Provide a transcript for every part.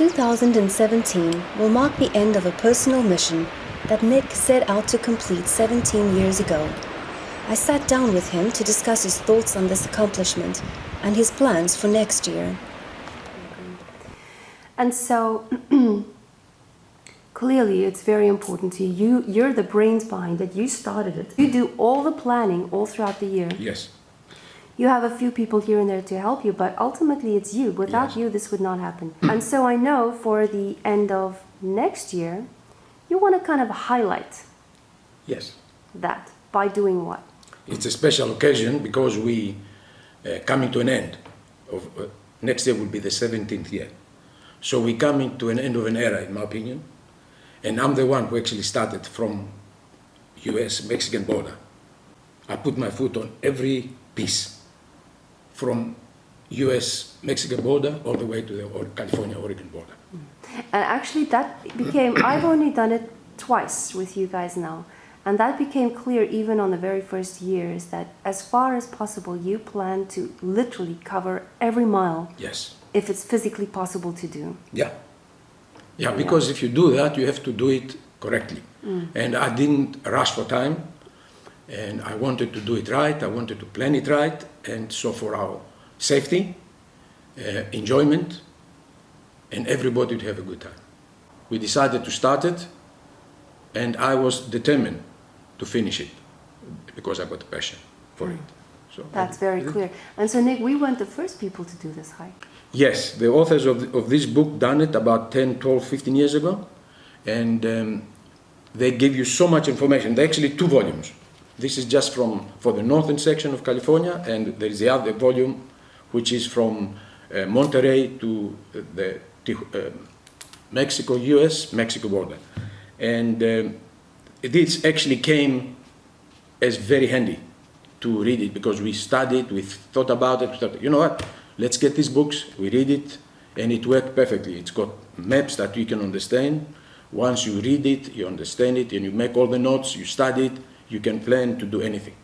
2017 will mark the end of a personal mission that Nick set out to complete 17 years ago. I sat down with him to discuss his thoughts on this accomplishment and his plans for next year. And so, clearly it's very important to you. You're the brains behind it. You started it. You do all the planning all throughout the year. Yes. You have a few people here and there to help you, but ultimately it's you. Without you, this would not happen. And so I know for the end of next year, you want to kind of highlight that by doing what? It's a special occasion because we coming to an end of next year will be the 17th year. So we coming to an end of an era, in my opinion. And I'm the one who actually started from US-Mexican border. I put my foot on every piece from US-Mexican border all the way to the California-Oregon border. And actually that became, I've only done it twice with you guys now. And that became clear even on the very first years that as far as possible, you plan to literally cover every mile. Yes. If it's physically possible to do. Yeah, because if you do that, you have to do it correctly. And I didn't rush for time. And I wanted to do it right. I wanted to plan it right. And so for our safety, enjoyment, and everybody to have a good time. We decided to start it, and I was determined to finish it because I got a passion for it. So that's very clear. And so Nick, we weren't the first people to do this hike. Yes, the authors of this book done it about 10, 12, 15 years ago. And they give you so much information. They're actually 2 volumes. This is just for the northern section of California, and there is the other volume which is from Monterey to the Mexico border. And this actually came as very handy to read it because we studied, we thought about it, we thought, you know what, let's get these books, we read it, and it worked perfectly. It's got maps that you can understand. Once you read it, you understand it, and you make all the notes, you study it, you can plan to do anything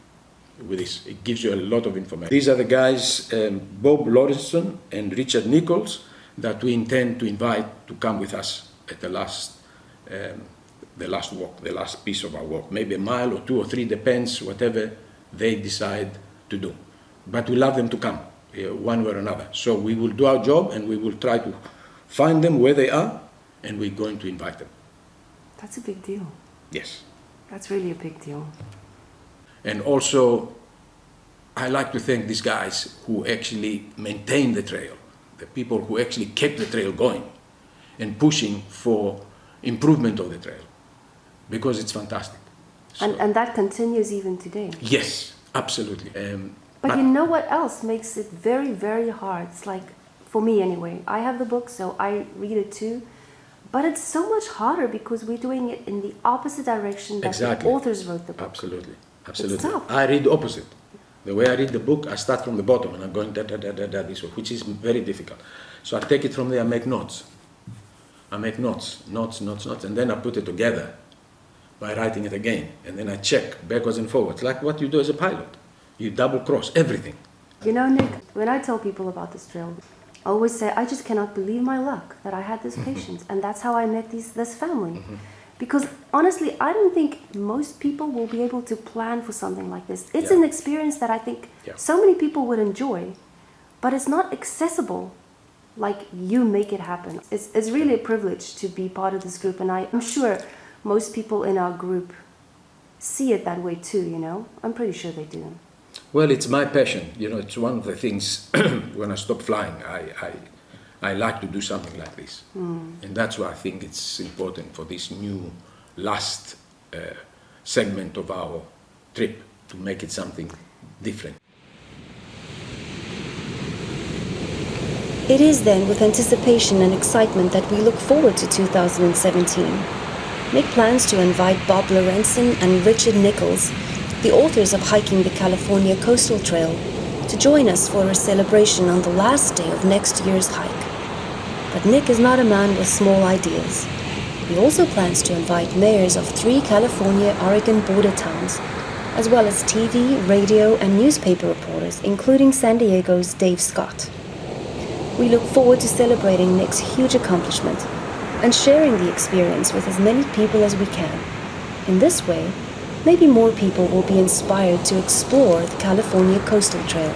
with this. It gives you a lot of information. These are the guys, Bob Lawrenson and Richard Nichols, that we intend to invite to come with us at the last walk, the last piece of our walk. Maybe a mile or 2 or 3, depends, whatever they decide to do. But we love them to come, one way or another. So we will do our job and we will try to find them where they are, and we're going to invite them. That's a big deal. Yes. That's really a big deal. And also, I like to thank these guys who actually maintain the trail, the people who actually kept the trail going and pushing for improvement of the trail, because it's fantastic. So, and that continues even today. Yes, absolutely. But you know what else makes it very, very hard? It's like, for me anyway, I have the book, so I read it too. But it's so much harder because we're doing it in the opposite direction that the authors wrote the book. Absolutely. It's tough. I read the opposite. The way I read the book, I start from the bottom and I'm going this way, which is very difficult. So I take it from there, I make notes. And then I put it together by writing it again. And then I check backwards and forwards, like what you do as a pilot. You double cross everything. You know, Nick, when I tell people about this trail, I always say, I just cannot believe my luck that I had this patience. And that's how I met this family. Because honestly, I don't think most people will be able to plan for something like this. It's an experience that I think so many people would enjoy, but it's not accessible like you make it happen. It's really a privilege to be part of this group, and I'm sure most people in our group see it that way too, you know? I'm pretty sure they do. Well, it's my passion. You know, it's one of the things when I stop flying, I like to do something like this. And that's why I think it's important for this new last segment of our trip to make it something different. It is then with anticipation and excitement that we look forward to 2017. Nick plans to invite Bob Lorenzen and Richard Nichols, the authors of Hiking the California Coastal Trail, to join us for a celebration on the last day of next year's hike. But Nick is not a man with small ideas. He also plans to invite mayors of 3 California-Oregon border towns, as well as TV, radio, and newspaper reporters, including San Diego's Dave Scott. We look forward to celebrating Nick's huge accomplishment and sharing the experience with as many people as we can. In this way, maybe more people will be inspired to explore the California Coastal Trail.